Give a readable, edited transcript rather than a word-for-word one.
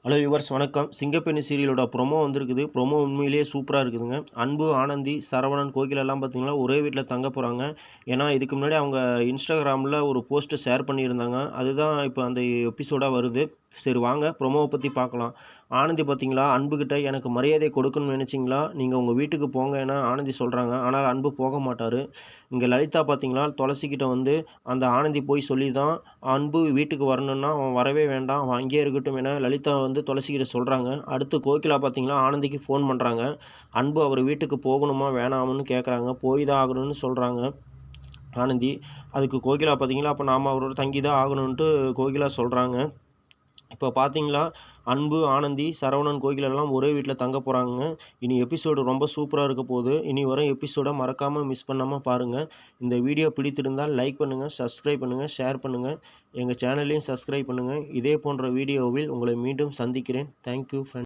Hello viewers வணக்கம். சிங்கப்பெண்ணு சீரியலோட promo வந்திருக்குது. Promo உண்மையிலேயே சூப்பரா இருக்குதுங்க. அன்பு, ஆனந்தி, சரவணன், கோகிலாலாம் பார்த்தீங்கன்னா, ஒரே வீட்ல தங்க போறாங்க. ஏன்னா, இதுக்கு முன்னாடி அவங்க Instagramல ஒரு போஸ்ட் ஷேர் பண்ணியிருந்தாங்க. அதுதான் இப்ப அந்த எபிசோடா வருது. சரி வாங்க ப்ரொமோவ பத்தி பார்க்கலாம். ஆனந்தி பார்த்தீங்களா, அன்புகிட்ட எனக்கு மரியாதை கொடுக்கணும்னு நினைச்சீங்களா? நீங்க உங்க வீட்டுக்கு போங்கன்னு ஆனந்தி சொல்றாங்க. ஆனால் அன்பு போக மாட்டாரு. இங்க லலிதா பார்த்தீங்களா, துளசிகிட்ட வந்து அந்த ஆனந்தி போய் சொல்லி தான் அன்பு வீட்டுக்கு வரணும்னா, அவன் வரவே வேண்டாம். அவன் அங்கேயே இருக்கட்டும் என லலிதா வந்து துளசிகிட்ட சொல்றாங்க. அடுத்து கோகிலா பார்த்தீங்களா, ஆனந்திக்கு ஃபோன் பண்றாங்க. அன்பு அவர் வீட்டுக்கு போகணுமா, வேணாமான்னு கேட்குறாங்க. போய் தான் ஆகணும்னு சொல்றாங்க ஆனந்தி. அதுக்கு கோகிலா பார்த்தீங்களா, அப்ப நாம அவரோட தங்கி தான் ஆகணுன்ட்டு கோகிலா சொல்றாங்க. இப்போ பார்த்தீங்களா, அன்பு, ஆனந்தி, சரவணன், கோகில் எல்லாம் ஒரே வீட்ல தங்க போறாங்கங்க. இனி எபிசோடு ரொம்ப சூப்பரா இருக்க போகுது. இனி வரும் எபிசோட மறக்காம மிஸ் பண்ணாம பாருங்க. இந்த வீடியோ பிடித்திருந்தால் லைக் பண்ணுங்க, சப்ஸ்கிரைப் பண்ணுங்க, ஷேர் பண்ணுங்க. எங்க சேனலையும் சப்ஸ்கிரைப் பண்ணுங்க. இதே போன்ற வீடியோவில் உங்களை மீண்டும் சந்திக்கிறேன். Thank you friends.